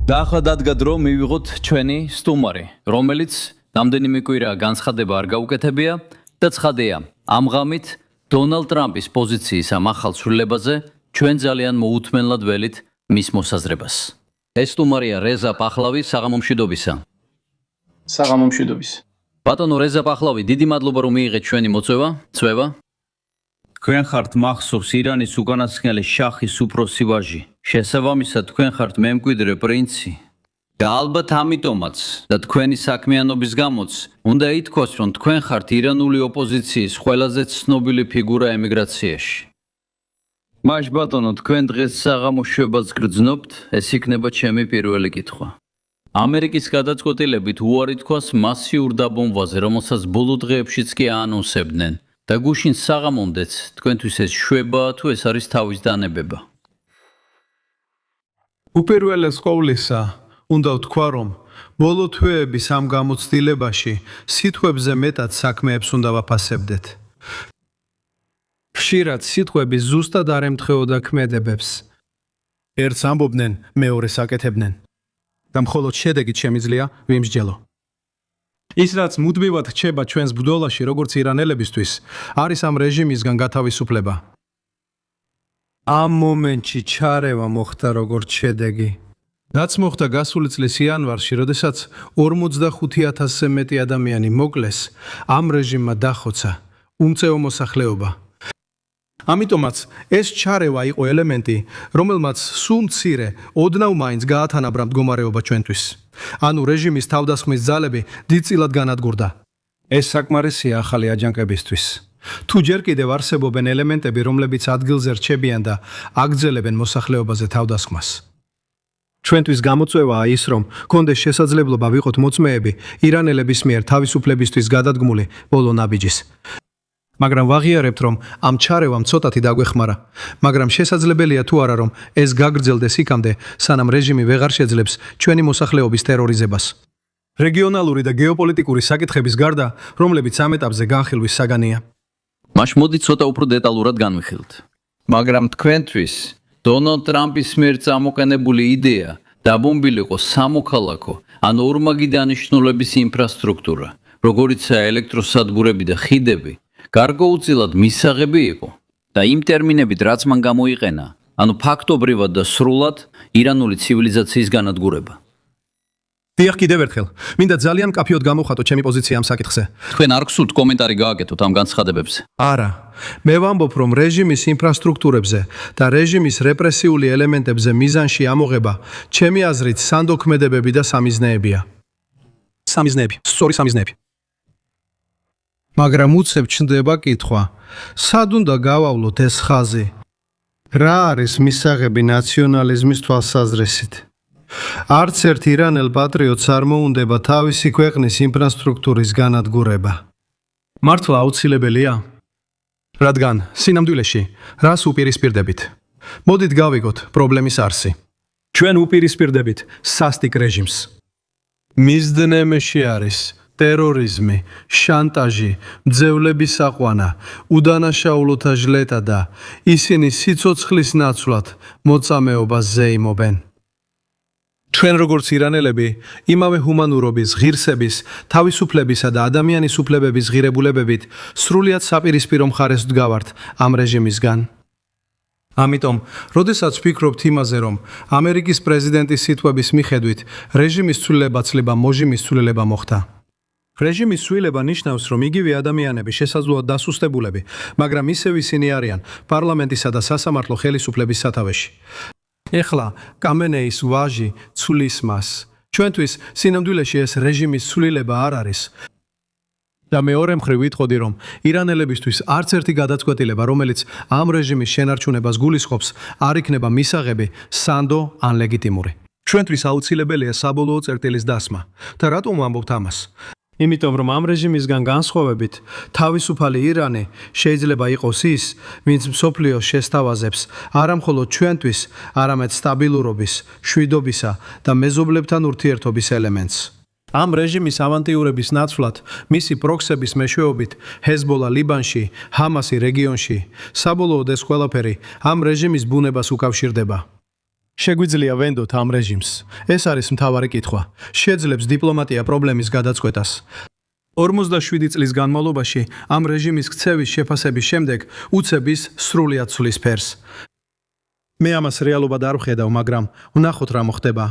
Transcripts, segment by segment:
Დაახლა დადგა დრო მივიღოთ ჩვენი სტუმარი, რომელიც რამდენიმე კვირა განცხადება არ გაუკეთებია და ცხადია, ამ ღამით დონალდ ტრამპის პოზიციის ამ ახალ ცვლილებაზე ჩვენ ძალიან მოუთმენლად ველით მის მოსაზრებას. ეს სტუმარია რეზა პახლავი საღამო მშვიდობისა. საღამო მშვიდობის. ბატონო რეზა პახლავი, დიდი მადლობა რომ მიიღეთ ჩვენი წვევა. თქვენ ხართ მახსოვს ირანის უკანასკნელი შახის უფროსი ვაჟი. შესაბამისად თქვენ ხართ მემკვიდრე პრინცი. და ალბათ ამიტომაც და თქვენი საქმიანობის გამოც უნდა ითქვას, რომ თქვენ ხართ ირანული ოპოზიციის ყველაზე ცნობილი ფიგურა ემიგრაციაში. მაშ ბატონო, თქვენ დღეს საღამო შვებას გრძნობთ, ეს იქნება ჩემი პირველი კითხვა. ამერიკის გადაწყვეტილებით უარი თქვას მასიურ დაბომბვაზე, რომელსაც ბოლო დღეებშიც კი აანონსებდნენ. და გუშინ საღამომდეც თქვენთვის ეს შვებაა თუ ეს არის თავის დანებება? უპირველეს ყოვლისა, უნდა ვთქვა, რომ ბოლო თვეების ამ გამოცდილებაში სიტყვებზე მეტად საქმეებს უნდა ვაფასებდეთ. ხშირად სიტყვები ზუსტად არ ემთხვეოდა ქმედებებს. ერთს ამბობდნენ, მეორეს აკეთებდნენ. და მხოლოდ შედეგით შემიძლია ვიმსჯელო. ის რაც მუდმივად რჩება ჩვენს ბრძოლაში, როგორც ირანელებისთვის, არის ამ რეჟიმისგან გათავისუფლება. ამ მომენტში ჩარევა მოხდა როგორც შედეგი. რაც მოხდა გასული წლის იანვარში, როდესაც 45,000-ზე მეტი ადამიანი მოკლეს, ამ რეჟიმმა დახოცა უმწეო მოსახლეობა. ამიტომაც ეს ჩარევა იყო ელემენტი, რომელმაც სულ მცირე ოდნავ მაინც გაათანაბრა მდგომარეობა ჩვენთვის. ანუ რეჟიმის თავდასხმის ძალები დიდწილად განადგურდა. ეს საკმარისია ახალი აჯანყებისთვის. თუ ჯერ კიდევ არსებობენ ელემენტები, რომლებიც ადგილზე რჩებიან და აგრძელებენ მოსახლეობაზე თავდასხმას. ჩვენთვის გამოწვევაა ის, რომ გქონდეს შესაძლებლობა ვიყოთ მოწმეები ირანელების მიერ თავისუფლებისთვის გადადგმული ბოლო ნაბიჯის. მაგრამ ვაღიარებთ, რომ ამ ჩარევამ ცოტათი დაგვეხმარა, მაგრამ შესაძლებელია თუ არა, რომ ეს გაგრძელდეს იქამდე, სანამ რეჟიმი ვეღარ შეძლებს ჩვენი მოსახლეობის ტერორიზებას. რეგიონალური და გეოპოლიტიკური საკითხების გარდა, რომლებიც ამ ეტაპზე განხილვის საგანია. მაშ მოდი ცოტა უფრო დეტალურად განვიხილოთ. მაგრამ თქვენთვის დონალდ ტრამპის მიერ წამოყენებული იდეა დაბომბილიყო სამოქალაქო ან ორმაგი დანიშნულების ინფრასტრუქტურა, როგორიცაა ელექტროსადგურები და ხიდები, გარკვეულწილად მისაღები იყო და იმ ტერმინებით რაც მან გამოიყენა, ანუ ფაქტობრივად და სრულად ირანული ცივილიზაციის განადგურება. დიახ, კიდევ ერთხელ, მინდა ძალიან მკაფიოდ გამოვხატო ჩემი პოზიცია ამ საკითხზე. თქვენ არ გსურთ კომენტარი გააკეთოთ ამ განცხადებებზე? არა, მე ვამბობ, რომ რეჟიმის ინფრასტრუქტურებზე და რეჟიმის რეპრესიული ელემენტებზე მიზანში ამოღება, ჩემი აზრით, სანდოქმედებები და სამიზნეებია. სწორი სამიზნეები. მაგრამ უცებ ჩნდება კითხვა, სად უნდა გავავლოთ ეს ხაზი? რა არის მისაღები ნაციონალიზმის თვალსაზრისით? არც ერთ ირანელ პატრიოტს არ მოუნდება თავისი ქვეყნის ინფრასტრუქტურის განადგურება. მართლა აუცილებელია? რადგან სინამდვილეში რას უპირისპირდებით? მოდით გავიგოთ პრობლემის არსი. ჩვენ უპირისპირდებით სასტიკ რეჟიმს. მიზნემეში არის ტერორიზმი, შანტაჟი, მძევლების აყვანა, უდანაშაულოთა ჟლეტა და ისინი სიცოცხლის ნაცვლად მოწამეობას ზეიმობენ. ჩვენ როგორც ირანელები, იმავე ჰუმანურობის, ღირსების, თავისუფლებისა და ადამიანის უფლებების ღირებულებებით სრულიად საპირისპირო მხარეს ვდგავართ ამ რეჟიმისგან. ამიტომ, როდესაც ვფიქრობთ იმაზე, რომ ამერიკის პრეზიდენტის სიტყვების მიხედვით რეჟიმის ცვლილება ცლება მოჟიმის ცვლილება მოხდა. რეჟიმის ცვლილება ნიშნავს, რომ იგივე ადამიანები შესაძლოა დასუსტებულები, მაგრამ ისევ ისინი არიან პარლამენტისა და სასამართლო ხელისუფლების სათავეში. ეხლა კამენეის ვაჟი ცვლის მას. ჩვენთვის სინამდვილეში ეს რეჟიმის ცვლილება არ არის. და მეორე მხრივ ვიტყოდი, რომ ირანელებისთვის არც ერთი გადაწყვეტილება, რომელიც ამ რეჟიმის შენარჩუნებას გულისხმობს, არ იქნება მისაღები, სანდო ან ლეგიტიმური. ჩვენთვის აუცილებელია საბოლოო წერტილის დასმა. და რატომ ვამბობთ ამას? იმიტომ რომ ამ რეჟიმისგან განსხვავებით, თავისუფალი ირანი შეიძლება იყოს ის, ვინც მსოფლიოს შესთავაზებს არა მხოლოდ ჩვენთვის, არამედ სტაბილურობის, შვიდობისა და მეზობლებთან ურთიერთობის ელემენტს. ამ რეჟიმის ავანტიურების ნაცვლად, მისი პროქსების მეშვეობით, ჰეზბოლა ლიბანში, ჰამასი რეგიონში, საბოლოოდ ეს ყველაფერი ამ რეჟიმის ბუნებას უკავშირდება. შეგვიძლია ვენდოთ ამ რეჟიმს. ეს არის მთავარი კითხვა. შეძლებს დიპლომატია პრობლემის გადაწყვეტას. 47 წლის განმავლობაში ამ რეჟიმის ქცევის შეფასების შემდეგ უცებ ის სრულიად ცვლის ფერს. მე ამას რეალობად არ ვხედავ, მაგრამ ვნახოთ რა მოხდება.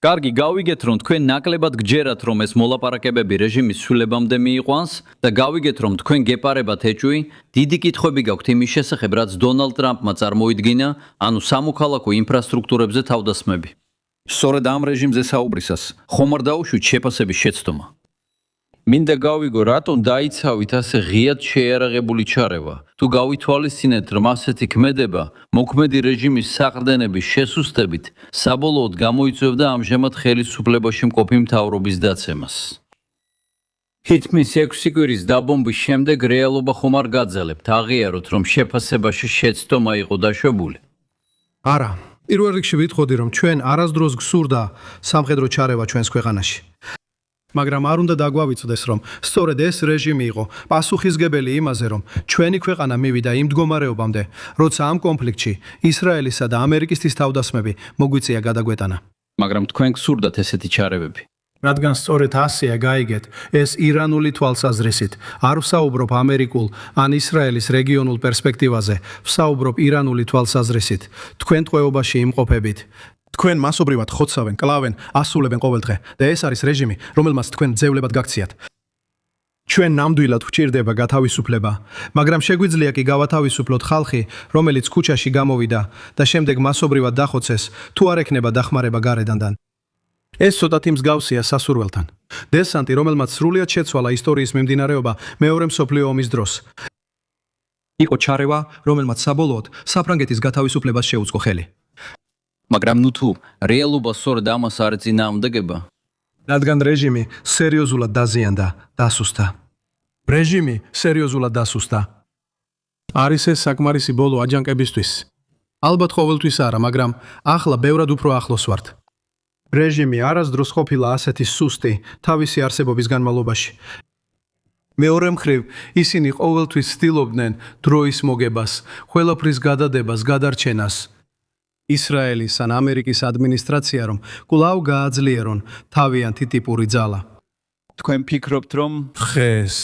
კარგი, გავიგეთ, რომ თქვენ ნაკლებად გჯერათ, რომ ეს მოლაპარაკებები რეჟიმის ცვლილებამდე მიიყვანს და გავიგეთ, რომ თქვენ გეპარებათ ეჭვი, დიდი კითხვები გაქვთ იმის შესახებ, რაც დონალდ ტრამპმა წარმოიდგინა, ანუ სამოქალაქო ინფრასტრუქტურებზე თავდასხმები. სწორედ ამ რეჟიმზე საუბრისას ხომ არ დაუშვით შეფასების შეცდომა? მინდა გავიგო, რატომ დაიცავით ასე ღიად შეიარაღებული ჩარევა? თუ გავითვალისწინეთ, რომ ასეთი ქმედება მოქმედი რეჟიმის საყრდენების შესუსტებით საბოლოოდ გამოიწვევდა ამჟამად ხელისუფლებაში მყოფი მთავრობის დაცემას. თითქმის 6 კვირის დაბომბვის შემდეგ რეალობა ხომ არ გაძალებთ, აღიაროთ, რომ შეფასებაში შეცდომა იყო დაშვებული? არა, პირველ რიგში ვიტყოდი, რომ ჩვენ არასდროს გსურდა სამხედრო ჩარევა ჩვენს ქვეყანაში. მაგრამ არ უნდა დაგვავიცდეს, რომ სწორედ ეს რეჟიმი იყო პასუხისგებელი იმაზე, რომ ჩვენი ქვეყანა მივიდა იმ მდგომარეობამდე, როცა ამ კონფლიქტში ისრაელისა და ამერიკისთვის თავდასხმები მოგვიწია გადაგვეტანა. მაგრამ თქვენ გსურდათ ესეთი ჩარევები? რადგან სწორედ ასეა გაიგეთ, ეს ირანული თვალსაზრისით. არ ვსაუბრობ ამერიკულ ან ისრაელის რეგიონულ პერსპექტივაზე, ვსაუბრობ ირანული თვალსაზრისით. თქვენ ტყვეობაში იმყოფებით. თქვენ მასობრივად ხოცავენ, კლავენ, ასულებენ ყოველდღე და ეს არის რეჟიმი, რომელმაც თქვენ ძევლებად გაქციათ. ჩვენ ნამდვილად გვჭირდება გათავისუფლება, მაგრამ შეგვიძლია კი გავათავისუფლოთ ხალხი, რომელიც ქუჩაში გამოვიდა და შემდეგ მასობრივად დახოცეს, თუ არ ექნება დახმარება გარედან. ეს ცოტათი მსგავსია სასურველთან. დესანტი, რომელმაც სრულიად შეცვალა ისტორიის მიმდინარეობა მეორე მსოფლიო ომის დროს. იყო ჩარევა, რომელმაც საბოლოოდ საფრანგეთის გათავისუფლებას შეუწყო ხელი. მაგრამ ნუ თუ რეალობა სწორედ ამას არ ეწინააღმდეგება? რადგან რეჟიმი სერიოზულად დაზიანდა, დასუსტა. რეჟიმი სერიოზულად დასუსტა. არის ეს საკმარისი ბოლო აჯანყებისთვის? ალბათ ყოველთვის არა, მაგრამ ახლა ბევრად უფრო ახლოს ვართ. რეჟიმი არასდროს ყოფილა ასეთი სუსტი თავისი არსებობის განმავლობაში. მეორე მხრივ, ისინი ყოველთვის ცდილობდნენ დროის მოგებას, ყველაფრის გადადებას, გადარჩენას. ისრაელის ან ამერიკის ადმინისტრაცია რომ კვლავ გააძლიერონ თავიანთი ტიპური ძალა. თქვენ ფიქრობთ, რომ ხეს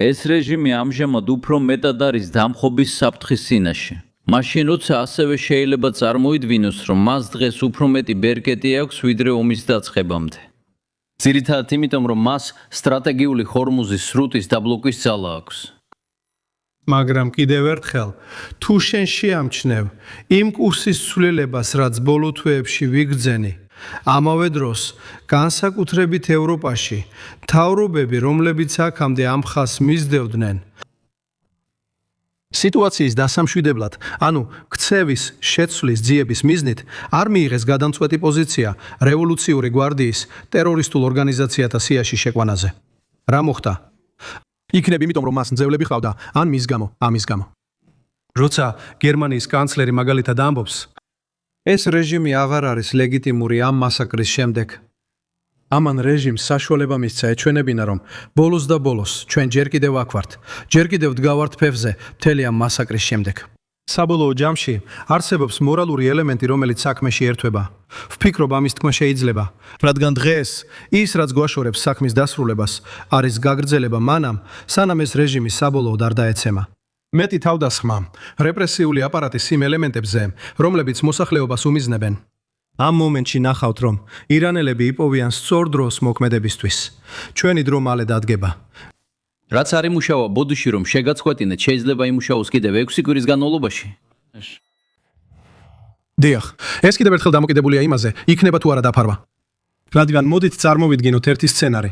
ეს რეჟიმი ამჟამად უფრო მეტად არის დამხობის საფრთხის წინაშე? მაშინ როცა ასევე შეიძლება წარმოიდგინოს, რომ მას დღეს უფრო მეტი ბერკეტი აქვს ვიდრე ომის დაწყებამდე. ძირითადად იმიტომ, რომ მას სტრატეგიული ჰორმუზის სრუტის დაბლოკვის ძალა აქვს. მაგრამ კიდევ ერთხელ, თუ შენ შეამჩნევ იმ კურსის ცვლილებას, რაც ბოლო თვეებში ვიგრძენი, ამავე დროს განსაკუთრებით ევროპაში მთავრობები, რომლებიც აქამდე ამ ხაზს მისდევდნენ, სიტუაციის დასამშვიდებლად, ანუ ქცევის შეცვლის ძიების მიზნით, არ მიიღეს გადამწყვეტი პოზიცია რევოლუციური გვარდიის ტერორისტულ ორგანიზაციათა სიაში შეყვანაზე. რა მოხდა? იქნებ იმიტომ, რომ მას მძევლები ჰყავდა, ან მის გამო, ამის გამო. როცა გერმანიის კანცლერი მაგალითად ამბობს, ეს რეჟიმი აღარ არის ლეგიტიმური ამ მასაკრის შემდეგ. ამან რეჟიმს საშუალება მისცა ეჩვენებინა, რომ ბოლოს და ბოლოს ჩვენ ჯერ კიდევ აქ ვართ, ჯერ კიდევ დგავართ ფეხზე მთელი ამ მასაკრის შემდეგ. საბოლოო ჯამში არსებობს მორალური ელემენტი, რომელიც საქმეში ერთვება. ვფიქრობ, ამის თქმა შეიძლება, რადგან დღეს ის, რაც გვაშორებს საქმის დასრულებას, არის გაგრძელება მანამ, სანამ ეს რეჟიმი საბოლოოდ არ დაეცემა. მეტი თავდასხმა რეპრესიული აპარატის იმ ელემენტებზე, რომლებიც მოსახლეობას უმიზნებენ. ამ მომენტში ნახავთ, რომ ირანელები იპოვიან სწორ დროს მოქმედებისთვის. ჩვენი დრო მალე დადგება. რაც არ იმუშავა ბოდიში, რომ შეგაწყვეტინეთ, შეიძლება იმუშაოს კიდევ 6 კვირის განმავლობაში? დიახ, ეს კიდევ ერთხელ დამოკიდებულია იმაზე, იქნება თუ არა დაფარვა. რადგან მოდით წარმოვიდგინოთ ერთი სცენარი.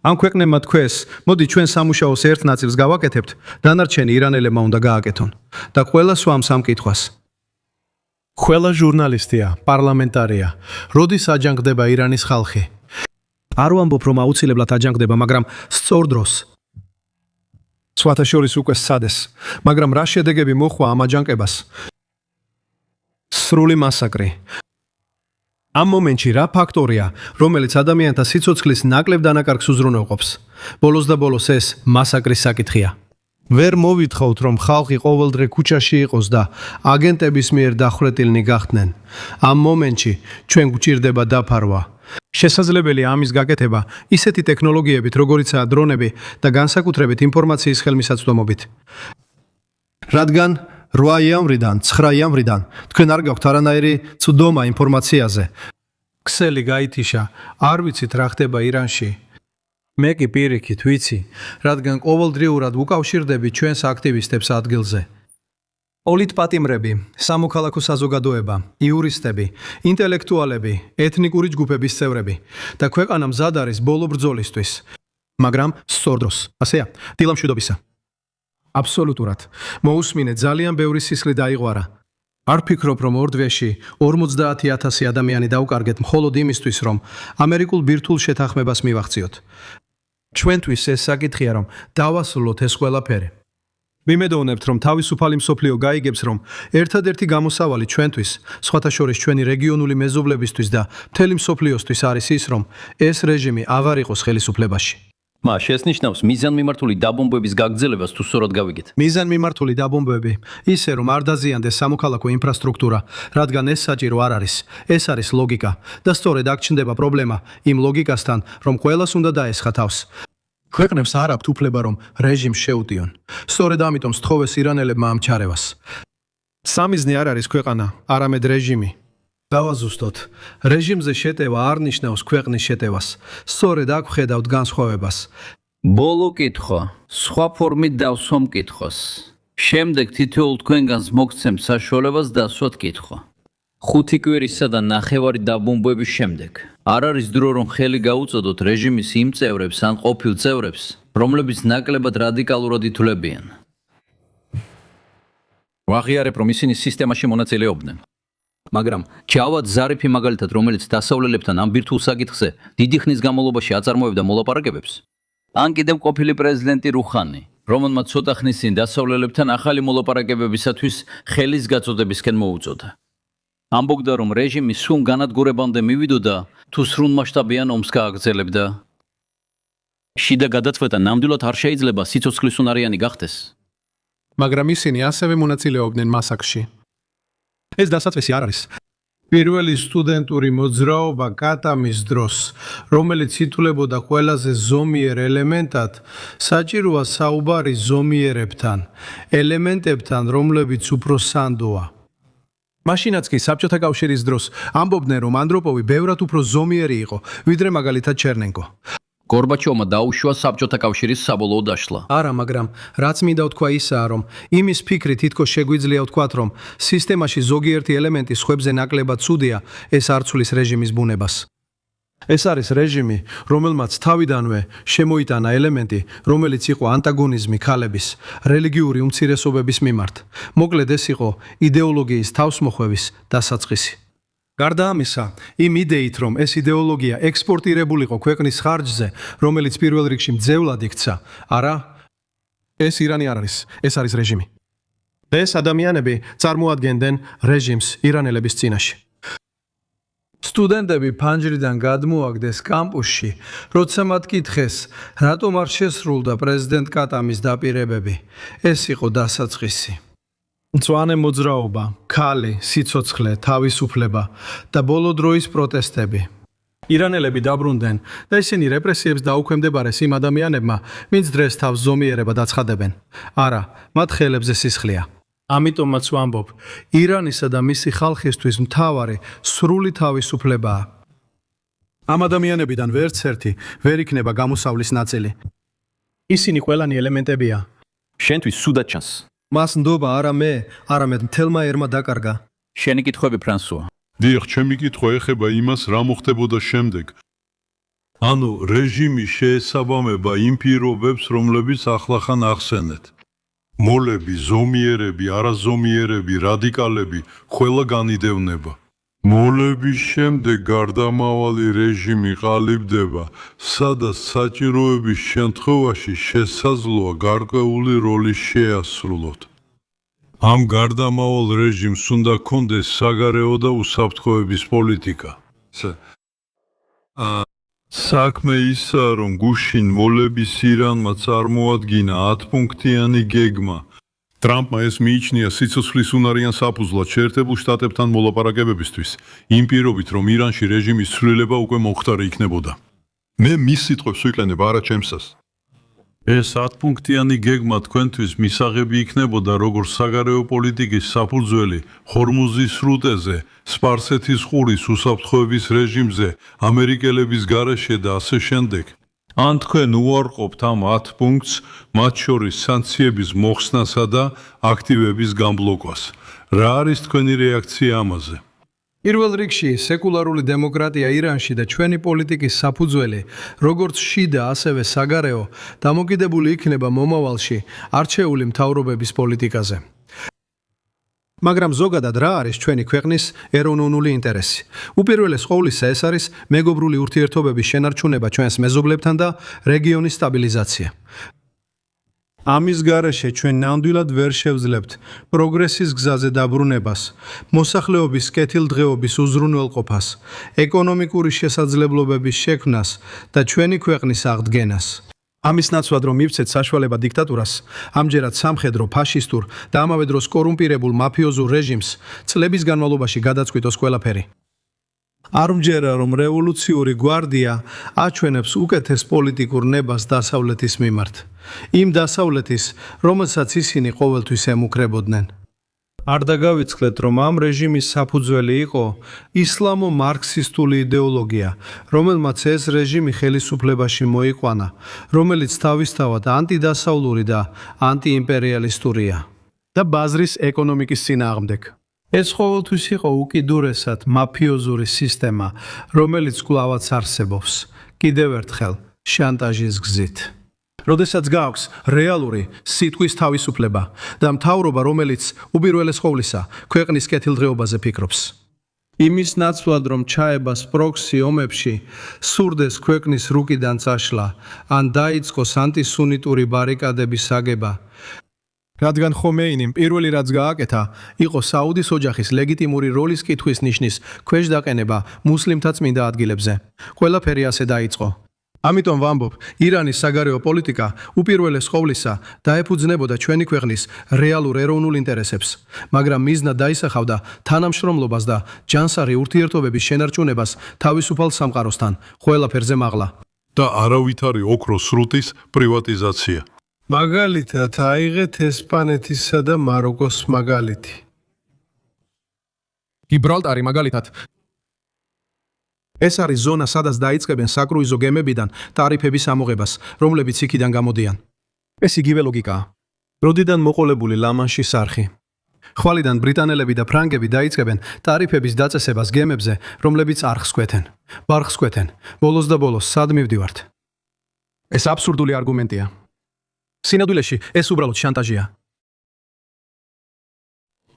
ამ ქვეყნებმა თქვეს, მოდი ჩვენ სამუშაოს ერთ ნაწილს გავაკეთებთ, დანარჩენი ირანელებმა უნდა გააკეთონ. და ყველა სვამს ამ კითხვას. ყველა ჟურნალისტია, პარლამენტარია, როდის აჯანყდება ირანის ხალხი? არ ვამბობ, რომ აუცილებლად აჯანყდება, მაგრამ სწორ დროს. სხვათა შორის უკვე სცადეს, მაგრამ რა შედეგები მოჰყვა ამ აჯანყებას? სრული მასაკრი. ამ მომენტში რა ფაქტორია, რომელიც ადამიანთა სიცოცხლის ნაკლებ დანაკარგს უზრუნველყოფს? ბოლოს და ბოლოს ეს მასაკრის საკითხია. ვერ მოვითხოვთ, რომ ხალხი ყოველდღე ქუჩაში იყოს და აგენტების მიერ დახვრეტილნი გახდნენ. ამ მომენტში ჩვენ გვჭირდება დაფარვა. შესაძლებელია ამის გაკეთება ისეთი ტექნოლოგიებით, როგორიცაა დრონები და განსაკუთრებით ინფორმაციის ხელმისაწვდომობით. რადგან 8 იანვრიდან 9 იანვრიდან თქვენ არ გაქვთ არანაირი წვდომა ინფორმაციაზე. ქსელი გაითიშა, არ ვიცით რა ხდება ირანში. მე კი პირიქით ვიცი, რადგან ყოველდღიურად უკავშირდები ჩვენს აქტივისტებს ადგილზე. პოლიტპატიმრები, სამოქალაქო საზოგადოება, იურისტები, ინტელექტუალები, ეთნიკური ჯგუფების წევრები და ქვეყანა მზად არის ბოლო ბრძოლისთვის. მაგრამ სწორ დროს, ასეა, დილამშვიდობისა. აბსოლუტურად. მოусმინე ძალიან ბევრი სისხლი დაიღვარა. არ ფიქრობ, რომ ორ დღეში 50,000 ადამიანი დავკარგეთ მხოლოდ იმისთვის, რომ ამერიკულ ბირთვულ შეთანხმებას მივახციოთ. ჩვენთვის ეს საკითხია, რომ დავასრულოთ ეს ყველაფერი. ვიმედოვნებთ, რომ თავისუფალი მსოფლიო გაიგებს, რომ ერთადერთი გამოსავალი ჩვენთვის, სხვათა შორის ჩვენი რეგიონული მეზობლებისთვის და მთელი მსოფლიოსთვის არის ის, რომ ეს რეჟიმი აღარ იყოს ხელისუფლებაში. მა შესნიშნავს მიზანმიმართული დაბომბვების გაგრძელებას თუ სწორად გავიგეთ. მიზანმიმართული დაბომბვები, ისე რომ არ დაზიანდეს სამოქალაქო ინფრასტრუქტურა, რადგან ეს საჭირო არ არის. ეს არის ლოგიკა და სწორედ აქ ჩნდება პრობლემა იმ ლოგიკასთან, რომ ყველას უნდა დაესხა თავს. ქვეყნებს არ აქვთ უფლება, რომ რეჟიმს შეუტიონ. სწორედ ამიტომ სთხოვეს ირანელებმა ამ ჩარევას. სამიზნე არ არის ქვეყანა, არამედ რეჟიმი. დავაზუსტოთ. რეჟიმზე შეტევა არ ნიშნავს ქვეყნის შეტევას. სწორედ აქ ვხედავთ განსხვავებას. ბოლო კითხვა, სხვა ფორმით დავსვამ კითხვას. შემდეგ თითოეულ თქვენგანს მოგცემ საშუალებას დასვათ კითხვა. 5 კვირისა და ნახევარი დაბომბვების შემდეგ არ არის დრო, რომ ხელი გაუწოდოთ რეჟიმის იმ წევრებს ან ყოფილ წევრებს, რომლებიც ნაკლებად რადიკალურად ითვლებიან. ვაღიარებ, რომ ისინი სისტემაში მონაწილეობდნენ. მაგრამ ჯავად ზარიფი მაგალითად, რომელიც დასავლელებთან ამ ბირთვულ საკითხზე დიდი ხნის განმავლობაში აწარმოებდა მოლაპარაკებებს, ან კიდევ ყოფილი პრეზიდენტი რუხანი, რომელმაც ცოტა ხნის წინ დასავლელებთან ახალი მოლაპარაკებებისათვის ხელის გაწოდებისკენ მოუწოდა. ამბობდა, რომ რეჟიმი სრულ განადგურებამდე მივიდოდა თუ სრულმასშტაბიან ომს გააგრძელებდა. შიდა გადაწყვეტა ნამდვილად არ შეიძლება სიცოცხლის უნარიანი გახდეს. მაგრამ ისინი ასევე მონაწილეობდნენ მასაკში. ეს დასაწყისი არ არის. პირველი სტუდენტური მოძრაობა კატამის დროს, რომელიც ითვლებოდა ყველაზე ზომიერ ელემენტად, საჭიროა საუბარი ზომიერებთან, ელემენტებთან, რომლებიც უფრო სანდოა. მაშინაც კი საბჭოთა კავშირის დროს ამბობდნენ, რომ ანდროპოვი ბევრად უფრო ზომიერი იყო, ვიდრე მაგალითად ჩერნენკო. გორბაჩოვმა დაუშვა საბჭოთა კავშირის საბოლოო დაშლა. არა, მაგრამ რაც მინდა ვთქვა ისაა, რომ იმის ფიქრი თითქოს შეგვიძლია ვთქვათ, რომ სისტემაში ზოგიერთი ელემენტი სხვებზე ნაკლებად ცუდია, ეს არ ცვლის რეჟიმის ბუნებას. ეს არის რეჟიმი, რომელმაც თავიდანვე შემოიტანა ელემენტი, რომელიც იყო ანტაგონიზმი ქალების, რელიგიური უმცირესობების მიმართ. მოკლედ ეს იყო იდეოლოგიის თავსმოხვევის დასაწყისი. გარდა ამისა, იმ იდეით, რომ ეს იდეოლოგია ექსპორტირებულიყო ქვეყნის ხარჯზე, რომელიც პირველ რიგში მძევლად იქცა, არა, ეს ირანი არ არის, ეს არის რეჟიმი. ეს ადამიანები წარმოადგენდნენ რეჟიმს ირანელების წინაშე. სტუდენტები ფანჯრიდან გადმოაგდეს კამპუსში, როცა მათ კითხეს, რატომ არ შესრულდა პრეზიდენტ კატამის დაპირებები, ეს იყო დასაწყისი. მწვანე მოძრაობა, ქალი, სიცოცხლე, თავისუფლება და ბოლო დროის პროტესტები. ირანელები დაბრუნდნენ და ისინი რეპრესიებს დაუქვემდებარეს იმ ადამიანებმა, ვინც დღეს თავს ზომიერებად აცხადებენ. არა, მათ ხელებზე სისხლია. ამიტომაც ვამბობ, ირანისა და მისი ხალხისთვის მთავარი სრული თავისუფლებაა. ამ ადამიანებიდან ვერც ერთი ვერ იქნება გამოსავლის ნაწილი. ისინი ყველანი ელემენტებია. შენთვის სუდად ჩანს. მას ნდობა არა მე, არამედ მთელმა ერმა დაკარგა. შენი კითხვები, ფრანსუა. დიახ, ჩემი კითხვა ეხება იმას, რა მოხდებოდა შემდეგ. ანუ რეჟიმი შეესაბამება იმ პირობებს, რომლებიც ახლახან ახსენეთ. მოლები, ზომიერები, არაზომიერები, რადიკალები, ყველა განიდევნება. მოლების შემდეგ გარდამავალი რეჟიმი ყალიბდება, სადაც საჭიროების შემთხვევაში შესაძლოა გარკვეული როლი შეასრულოთ. ამ გარდამავალ რეჟიმს უნდა ჰქონდეს საგარეო და უსაფრთხოების პოლიტიკა. საქმე ისაა, რომ გუშინ მოლების ირანმა წარმოადგინა 10 პუნქტიანი გეგმა. ტრამპმა ეს მიიჩნია სიცოცხლის უნარიან საფუძვლად შეერთებულ შტატებთან მოლაპარაკებებისთვის, იმ პირობით, რომ ირანში რეჟიმის ცვლილება უკვე მომხდარი იქნებოდა. მე მის სიტყვებს ვიყენებ, არა ჩემსას. ეს 10 პუნქტიანი გეგმა თქვენთვის მისაღები იქნებოდა როგორც საგარეო პოლიტიკის საფუძველი ჰორმუზის სრუტეზე, სპარსეთის ყურის უსაფრთხოების რეჟიმზე, ამერიკელების გარეშე და ასე შემდეგ. ან თქვენ უარყოფთ ამ 10 პუნქტს, მათ შორის სანქციების მოხსნასა და აქტივების გამბლოკვას. რა არის თქვენი რეაქცია ამაზე? პირველ რიგში სეკულარული დემოკრატია ირანში და ჩვენი პოლიტიკის საფუძველი, როგორც შიდა, ასევე საგარეო, დამოკიდებული იქნება მომავალში არჩეული მთავრობების პოლიტიკაზე. მაგრამ ზოგადად რა არის ჩვენი ქვეყნის ეროვნული ინტერესი? უპირველეს ყოვლისა ეს არის მეგობრული ურთიერთობების შენარჩუნება ჩვენს მეზობლებთან და რეგიონის სტაბილიზაცია. ამის გარეშე ჩვენ ნამდვილად ვერ შევძლებთ პროგრესის გზაზე დაბრუნებას, მოსახლეობის კეთილდღეობის უზრუნველყოფას, ეკონომიკური შესაძლებლობების შექმნას და ჩვენი ქვეყნის აღდგენას. ამის ნაცვლად რომ მივცეთ საშუალება დიქტატურას, ამჯერად სამხედრო, ფაშისტურ და ამავე დროს კორუმპირებულ მაფიოზურ რეჟიმს წლების განმავლობაში გადაწყვიტოს ყველაფერი. არ მჯერა რომ რევოლუციური გვარდია აჩვენებს უკეთეს პოლიტიკურ ნებას დასავლეთის მიმართ. იმ დასავლეთის, რომელსაც ისინი ყოველთვის ემუქრებოდნენ. არ დაგავიწყდეთ, რომ ამ რეჟიმის საფუძველი იყო ისლამო-მარქსისტული იდეოლოგია, რომელმაც ეს რეჟიმი ხელისუფლებაში მოიყვანა, რომელიც თავისთავად ანტიდასავლური და ანტიიმპერიალისტურია და ბაზრის ეკონომიკის წინააღმდეგ. ეს ყოველთვის იყო უკიდურესად მაფიოზური სისტემა, რომელიც კვლავაც არსებობს, კიდევ ერთხელ შანტაჟის გზით. როდესაც გააქვს რეალური სიტყვის თავისუფლება და მთავრობა, რომელიც უპირველეს ყოვლისა ქვეყნის კეთილდღეობაზე ფიქრობს. იმის ნაცვლად, რომ ჩაება პროქსი ომებში, სურდეს ქვეყნის რუკიდან წაშლა, ან დაიწყოს ანტისუნიტური ბარიკადების აგება. რადგან ხომეინიმ პირველი რაც გააკეთა, იყო საუდის ოჯახის ლეგიტიმური როლის კითხვის ნიშნის ქვეშ დაყენება მუსლიმთა წმინდა ადგილებზე. ყველაფერი ასე დაიწყო. ამიტომ ვამბობ, ირანის საგარეო პოლიტიკა უპირველეს ყოვლისა დაეფუძნებოდა ჩვენი ქვეყნის რეალურ ეროვნულ ინტერესებს, მაგრამ მიზნად დაისახავდა თანამშრომლობას და ჯანსაღი ურთიერთობების შენარჩუნებას თავისუფალ სამყაროსთან, ყველაფერზე მაღლა. და არავითარი ოქროს სრუტის პრივატიზაცია. მაგალითად, აიღეთ ესპანეთისა და მაროკოს მაგალითი. გიბრალტარი მაგალითად. ეს არის ზონა, სადაც დაიწყებენ საკრუიზო გემებიდან ტარიფების ამოღებას, რომლებიც იქიდან გამოდიან. ეს იგივე ლოგიკაა. როდიდან მოყოლებული ლა-მანშის არხი. ხვალიდან ბრიტანელები და ფრანგები დაიწყებენ ტარიფების დაწესებას გემებზე, რომლებიც არხს კვეთენ, ბარხს კვეთენ. ბოლოს და ბოლოს სად მივდივართ? ეს აბსურდული არგუმენტია. სინამდვილეში ეს უბრალოდ შანტაჟია.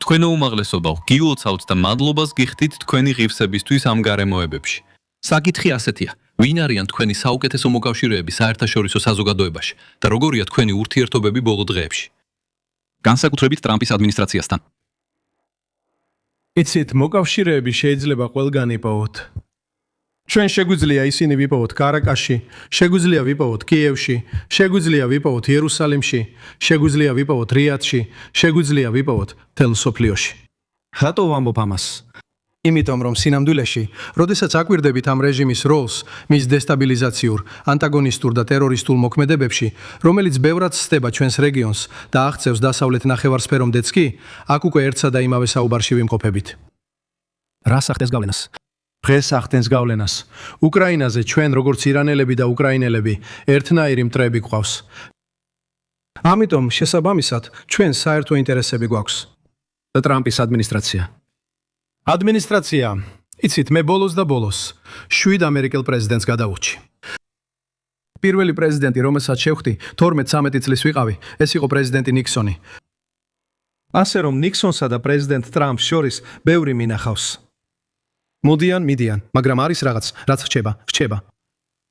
თქვენო უმაღლესობაო, გილოცავთ და მადლობას გიხდით თქვენი ღირსებისთვის ამ გარემოებებში. საკითხი ასეთია, ვინ არიან თქვენი საუკეთესო მოკავშირეები საერთაშორისო საზოგადოებაში და როგორია თქვენი ურთიერთობები ბოლო დღეებში? განსაკუთრებით ტრამპის ადმინისტრაციასთან. იცით, მოკავშირეები შეიძლება ყველგან იპოვოთ. ჩვენ შეგვიძლია ისინი ვიპოვოთ კარაკაში, შეგვიძლია ვიპოვოთ კიევში, შეგვიძლია ვიპოვოთ იერუსალიმში, შეგვიძლია ვიპოვოთ რიადში, შეგვიძლია ვიპოვოთ მთელ მსოფლიოში. რატო ვამბობ ამას? იმიტომ რომ სინამდვილეში, როდესაც აკვირდებით ამ რეჟიმის როლს მის დესტაბილიზაციურ, ანტაგონისტურ და ტერორისტულ მოქმედებებში, რომელიც ბევრად სცდება ჩვენს რეგიონს და აღწევს დასავლეთ ნახევარსფერომდეც კი, აქ უკვე ერთსა და იმავე საუბარში ვიმყოფებით. რას ახდენს გავლენას? დღეს ახდენს გავლენას. უკრაინაზე ჩვენ, როგორც ირანელები და უკრაინელები, ერთნაირი მტრები გვყავს. ამიტომ შესაბამისად, ჩვენ საერთო ინტერესები გვაქვს. და ტრამპის ადმინისტრაცია. ადმინისტრაცია, იცით, მე ბოლოს და ბოლოს 7 ამერიკელ პრეზიდენტს გადავუჩი. პირველი პრეზიდენტი, რომელსაც შევხვდი 12-13 წლის ვიყავი, ეს იყო პრეზიდენტი ნიქსონი. ასე რომ ნიქსონსა და პრეზიდენტ ტრამპს შორის ბევრი მინახავს. მიდიან, მაგრამ არის რაღაც, რაც რჩება.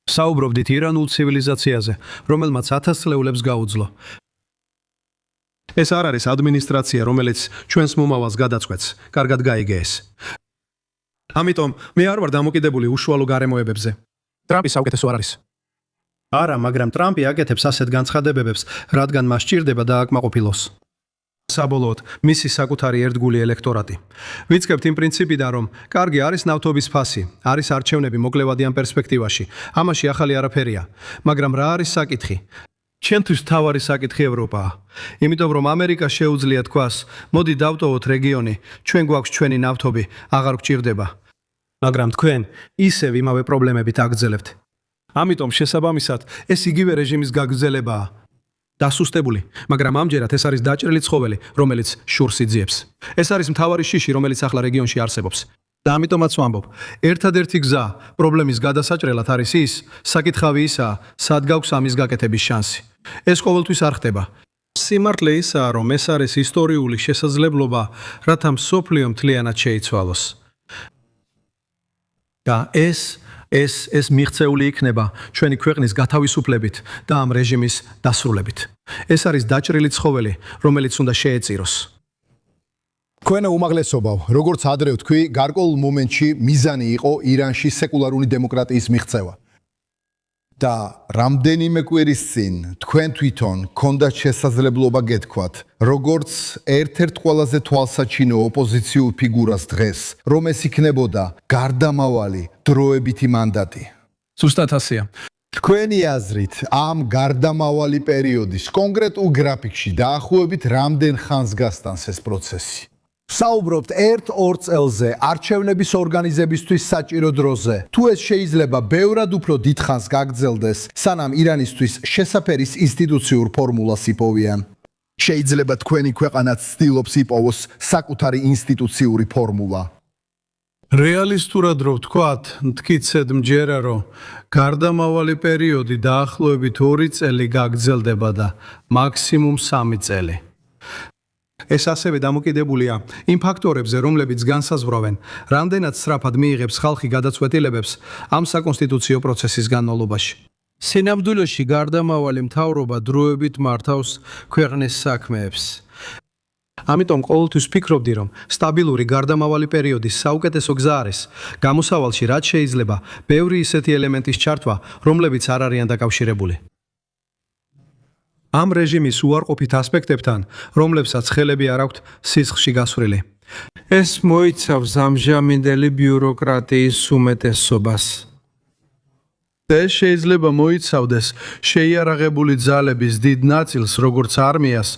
საუბრობდით ირანულ ცივილიზაციაზე, რომელმაც 1000 წლეულებს გაუძლო. ეს არ არის ადმინისტრაცია, რომელიც ჩვენს მომავალს გადაწყვეტს, კარგად გაიგე ეს. ამიტომ მე არ ვარ დამოკიდებული უშუალო გარემოებებზე. ტრამპის საუკეთესო არ არის. არა, მაგრამ ტრამპი აკეთებს ასეთ განცხადებებს, რადგან მას სჭირდება დააკმაყოფილოს. საბოლოოდ, მისი საკუთარი ერთგული ელექტორატი. ვიწყებთ იმ პრინციპიდან, რომ კარგი არის ნავთობის ფასი, არის არჩევნები მოკლევადიან პერსპექტივაში. ამაში ახალი არაფერია, მაგრამ რა არის საკითხი? ჩვენთვის თავარი საკითხი ევროპაა. იმიტომ რომ ამერიკა შეუძლია თქვას, მოდი დავტოვოთ რეგიონი, ჩვენ გვაქვს ჩვენი ნავთობი, აღარ გვჭირდება. მაგრამ თქვენ ისევ იმავე პრობლემებით აგრძელებთ. ამიტომ შესაბამისად, ეს იგივე რეჟიმის გაგრძელებაა. დასუსტებული, მაგრამ ამჯერად ეს არის დაჭრილი ცხოველი, რომელიც შურს იძიებს. ეს არის მთავარი შიში, რომელიც ახლა რეგიონში არსებობს. და ამიტომაც ვამბობ, ერთადერთი გზა პრობლემის გადასაჭრელად არის ის, საკითხავი ისაა, სად გაქვს ამის გაკეთების შანსი. ეს ყოველთვის არ ხდება. სიმართლე ისაა, რომ ეს არის ისტორიული შესაძლებლობა, რათა მსოფლიო მთლიანად შეიცვალოს. და ეს მიღწეული იქნება ჩვენი ქვეყნის გათავისუფლებით და ამ რეჟიმის დასრულებით. ეს არის დაჭრილი ცხოველი, რომელიც უნდა შეეწიროს. თქვენო უმაღლესობავ, როგორც ადრე ვთქვი, გარკვეულ მომენტში მიზანი იყო ირანში სეკულარული დემოკრატიის მიღწევა. და რამდენიმე კვირის წინ თქვენ თვითონ გქონდათ შესაძლებლობა გეთქვათ, როგორც ერთ-ერთ ყველაზე თვალსაჩინო ოპოზიციურ ფიგურას დღეს, რომ ეს იქნებოდა გარდამავალი დროებითი მანდატი. ზუსტად ასეა. თქვენი აზრით, ამ გარდამავალი პერიოდის კონკრეტულ გრაფიკში დაახლოებით რამდენ ხანს გასტანს ეს პროცესი? საუბრობთ 1-2 წელზე არჩევნების ორგანიზებისთვის საჭირო დროზე. თუ ეს შეიძლება ბევრად უფრო დიდ ხანს გაგრძელდეს, სანამ ირანისთვის შესაფერის ინსტიტუციურ ფორმულას იპოვიან. შეიძლება თქვენი ქვეყანაც ცდილობს იპოვოს საკუთარი ინსტიტუციური ფორმულა. რეალისტურად რო ვთქვათ, მტკიცედ მჯერა, რომ გარდამავალი პერიოდი დაახლოებით 2 წელი გაგრძელდება და მაქსიმუმ 3 წელი. ეს ასევე დამოკიდებულია იმ ფაქტორებზე, რომლებიც განსაზღვრავენ, რამდენად სწრაფად მიიღებს ხალხი გადაწყვეტილებებს ამ საკონსტიტუციო პროცესის განმავლობაში. სინამდვილეში გარდამავალი მთავრობა დროებით მართავს ქვეყნის საქმეებს. ამიტომ ყოველთვის ვფიქრობდი, რომ სტაბილური გარდამავალი პერიოდის საუკეთესო გზა არის გამოსავალში, რაც შეიძლება ბევრი ისეთი ელემენტის ჩართვა, რომლებიც არ არიან დაკავშირებული. ამ რეჟიმის უარყოფით ასპექტებთან, რომლებსაც ხელები არ აქვთ სისხლში გასვრილი. ეს მოიცავს ამჟამინდელი ბიუროკრატიის უმეტესობას. ეს შეიძლება მოიცავდეს შეიარაღებული ძალების დიდ ნაწილს, როგორც არმიას,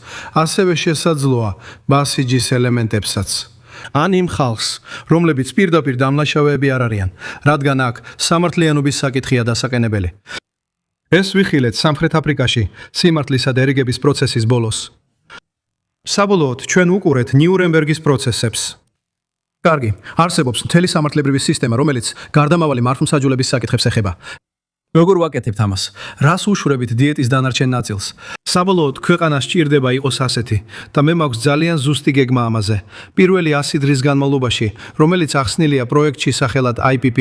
ასევე შესაძლოა ბასიჯის ელემენტებსაც. ან იმ ხალხს, რომლებიც პირდაპირ დამლაშავეები არ არიან, რადგან აქ სამართლიანობის საკითხია დასაყენებელი. ეს ვიხილეთ სამხრეთ აფრიკაში სიმართლისა და ერიგების პროცესის ბოლოს. საბოლოოდ ჩვენ უყურეთ ნიურნბერგის პროცესებს. კარგი, არსებობს მთელი სამართლებრივი სისტემა, რომელიც გარდამავალი მართლმსაჯულების საკითხებს ეხება. როგორ ვაკეთებთ ამას? რას უშვრებით დიეტის დანარჩენ ნაწილს? საბოლოოდ ქვეყანას სჭირდება იყოს ასეთი და მე მაქვს ძალიან ზუსტი გეგმა ამაზე. პირველი 100 დღის განმავლობაში, რომელიც ახსნილია პროექტში სახელად IPP,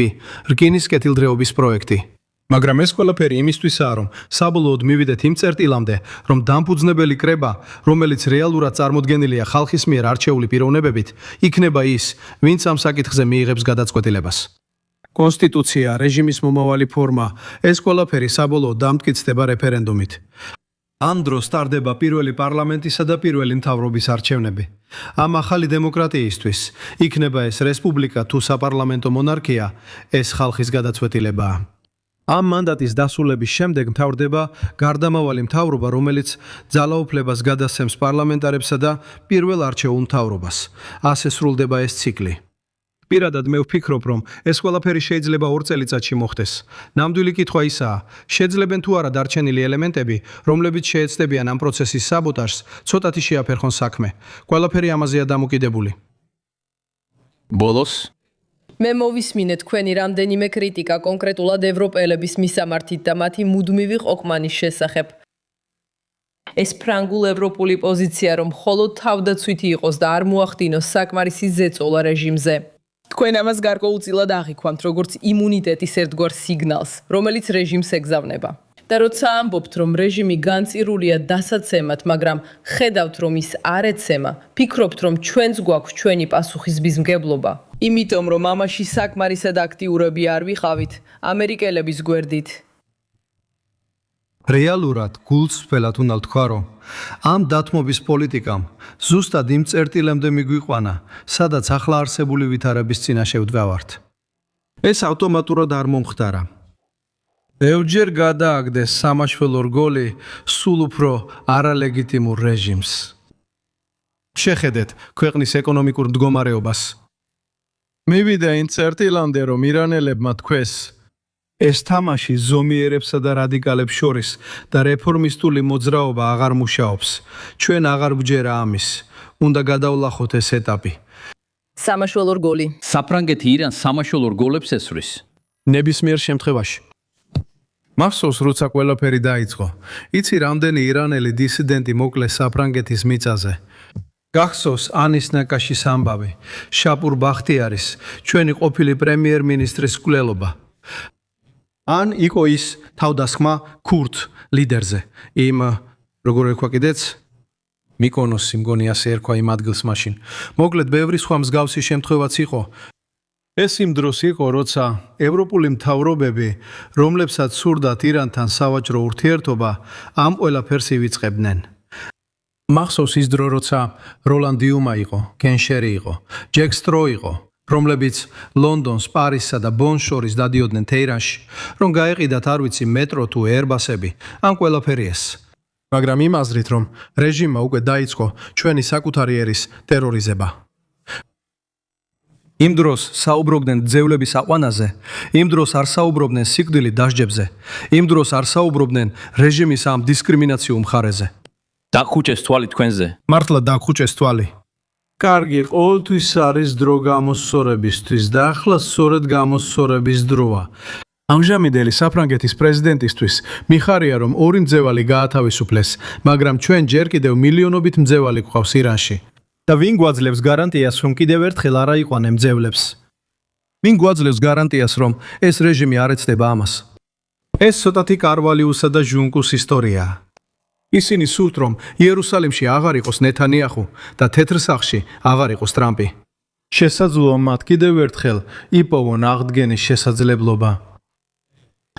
რკინის კეთილდღეობის პროექტი. მაგრამ ეს ყველაფერი იმისთვისაა, რომ საბოლოოდ მივიდეთ იმ წერტილამდე, რომ დამფუძნებელი კრება, რომელიც რეალურად წარმოდგენილია ხალხის მიერ არჩეული პიროვნებებით, იქნება ის, ვინც ამ საკითხზე მიიღებს გადაწყვეტილებას. კონსტიტუცია, რეჟიმის მომავალი ფორმა, ეს ყველაფერი საბოლოოდ დამტკიცდება რეფერენდუმით. ამ დროს ტარდება პირველი პარლამენტისა და პირველი მთავრობის არჩევნები. ამ ახალი დემოკრატიისთვის, იქნება ეს რესპუბლიკა თუ საპარლამენტო მონარქია, ეს ხალხის გადაწყვეტილებაა. ამ მანდატის დასრულების შემდეგ მთავრდება გარდამავალი მთავრობა, რომელიც ძალაუფლებას გადასცემს პარლამენტარებსა და პირველ არჩეულ მთავრობას. ასე სრულდება ეს ციკლი. პირადად მე ვფიქრობ, რომ ეს ყველაფერი შეიძლება 2 წელიწადში მოხდეს. ნამდვილი კითხვა ისაა, შეძლებენ თუ არა დარჩენილი ელემენტები, რომლებიც შეეცდებიან ამ პროცესის საბოტაჟს, ცოტათი შეაფერხონ საქმე. ყველაფერი ამაზეა დამოკიდებული. ბოლოს მე მოვისმინე თქვენი რამდენიმე კრიტიკა კონკრეტულად ევროპელების მისამართით და მათი მუდმივი ყოყმანის შესახებ. ეს ფრანგულ ევროპული პოზიცია, რომ მხოლოდ თავდაცვითი იყოს და არ მოახდინოს საკმარისი ზეწოლა რეჟიმზე. თქვენ ამას გარკვეულწილად აღიქვამთ, როგორც იმუნიტეტის ერთგვარ სიგნალს, რომელიც რეჟიმს ეგზავნება. და როცა ამბობთ, რომ რეჟიმი განწირულია დასაცემად, მაგრამ ხედავთ, რომ ის არ ეცემა, ფიქრობთ, რომ ჩვენც გვაქვს ჩვენი პასუხისმგებლობა. იმიტომ რომ ამაში საკმარისად აქტიურები არ ვიყავით ამერიკელების გვერდით. რეალურად გულწრფელად უნდა ვთქვა, რომ ამ დათმობის პოლიტიკამ ზუსტად იმ წერტილამდე მიგვიყვანა, სადაც ახლა არსებული ვითარების წინაშე ვდგავართ. ეს ავტომატურად არ მომხდარა. ბევრჯერ გადააგდეს სამაშველო რგოლი სულ უფრო არალეგიტიმურ რეჟიმს. შეხედეთ ქვეყნის ეკონომიკურ მდგომარეობას. მივიდა იმ წერტილამდე, რომ ირანელებმა თქვეს ეს თამაში ზომიერებსა და რადიკალებს შორის და რეფორმისტული მოძრაობა აღარ მუშაობს. ჩვენ აღარ გვჯერა ამის. უნდა გადავლახოთ ეს ეტაპი. სამაშველო რგოლი. საფრანგეთი ირანს სამაშველო რგოლებს ესვრის. ნებისმიერ შემთხვევაში. მახსოვს, როცა ყველაფერი დაიწყო. იცი, რამდენი ირანელი დისიდენტი მოკლეს საფრანგეთის მიწაზე. გახსოვს ანის ნაკაშის ამბავი, შაპურ ბახტიარის, ჩვენი ყოფილი პრემიერ-მინისტრის მკვლელობა. ან იყო ის თავდასხმა ქურთ ლიდერზე. იმ როგორ ერქვა კიდეც? მიკონოსი მგონი ასე ერქვა იმ ადგილს მაშინ. მოკლედ ბევრი სხვა მსგავსი შემთხვევაც იყო. ეს იმ დროს იყო, როცა ევროპული მთავრობები, რომლებსაც სურდათ ირანთან სავაჭრო ურთიერთობა, ამ ყველაფერს ივიწყებდნენ. მახსოვს ის დრო, როცა როლან დიუმა იყო, კენშერი იყო, ჯეკ სტრო იყო, რომლებიც ლონდონს, პარიზსა და ბონს შორის დადიოდნენ თეირანში, რომ გაეყიდათ არ ვიცი მეტრო თუ ერბასები, ამ ყველაფერი ეს. მაგრამ იმ აზრით, რომ რეჟიმმა უკვე დაიწყო ჩვენი საკუთარი ერის ტერორიზება. იმ დროს საუბრობდნენ ძევლების აყვანაზე, იმ დროს არ საუბრობდნენ სიკვდილით დასჯებზე, იმ დროს არ საუბრობდნენ რეჟიმის ამ დისკრიმინაციულ მხარეზე. დაგხუჭეს თვალი თქვენზე. მართლა დაგხუჭეს თვალი. კარგი, ყოველთვის არის დრო გამოსწორებისთვის და ახლა სწორედ გამოსწორების დროა. ამჟამებელი საფრანგეთის პრეზიდენტისთვის მიხარია, რომ ორი მძევალი გაათავისუფლეს, მაგრამ ჩვენ ჯერ კიდევ მილიონობით მძევალი გვყავს ირანში. და ვინ გვაძლევს გარანტიას, რომ კიდევ ერთხელ არ აიყვანენ მძევლებს? ვინ გვაძლევს გარანტიას, რომ ეს რეჟიმი არ ეცდება ამას? ეს ცოტათი კარვალიუსა და ჟუნკუს ისტორიაა. ისინი სურთ, რომ იერუსალიმში აღარ იყოს ნეთანიახუ და თეთრ სახლში აღარ იყოს ტრამპი. შესაძლოა მათ კიდევ ერთხელ იპოვონ აღდგენის შესაძლებლობა.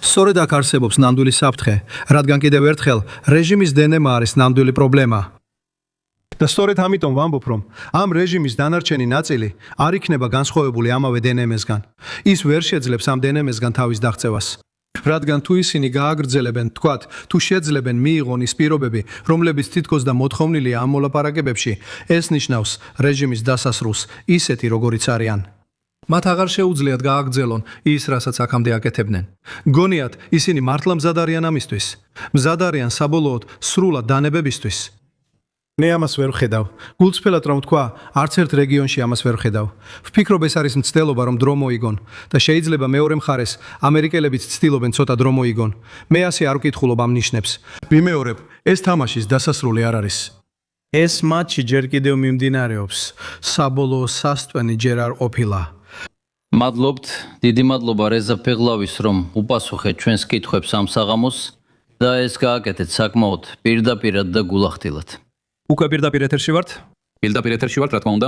სწორედ აქ არსებობს ნამდვილი საფრთხე, რადგან კიდევ ერთხელ რეჟიმის დენემა არის ნამდვილი პრობლემა. და სწორედ ამიტომ ვამბობ, რომ ამ რეჟიმის დანარჩენი ნაწილი არ იქნება განსხვავებული ამავე დენემესგან. ის ვერ შეძლებს ამ დენემესგან თავის დაღწევას. რადგან თუ ისინი გააგრძელებენ, თქვათ, თუ შეძლებენ მიიღონ ის პირობები, რომლებიც თითქოს და მოთხოვნილია ამ მოლაპარაკებებში, ეს ნიშნავს რეჟიმის დასასრულს, ისეთი როგორიც არიან. მათ აღარ შეუძლიათ გააგრძელონ ის, რასაც აქამდე აკეთებდნენ. გონიათ, ისინი მართლა მზად არიან ამისთვის. მზად არიან საბოლოოდ სრულად დანებებისთვის. მე ამას ვერ ვხედავ. გულწრფელად რომ ვთქვა, არც ერთ რეგიონში ამას ვერ ვხედავ. ვფიქრობ, ეს არის მცდელობა, რომ დრო მოიგონ და შეიძლება მეორე მხარეს ამერიკელებიც ცდილობენ ცოტა დრო მოიგონ. მე ასე არ ვკითხულობ ამ ნიშნებს. ვიმეორებ, ეს თამაშის დასასრული არ არის. ეს მატჩი ჯერ კიდევ მიმდინარეობს. საბოლოო სასტვენი ჯერ არ ყოფილა. მადლობთ, დიდი მადლობა რეზა ფეღლავის, რომ უპასუხეთ ჩვენს კითხვებს ამ საღამოს და ეს გააკეთეთ საკმაოდ პირდაპირად და გულახდილად. უკვე პირდაპირ ეთერში ვართ? პირდაპირ ეთერში ვართ, რა თქმა უნდა.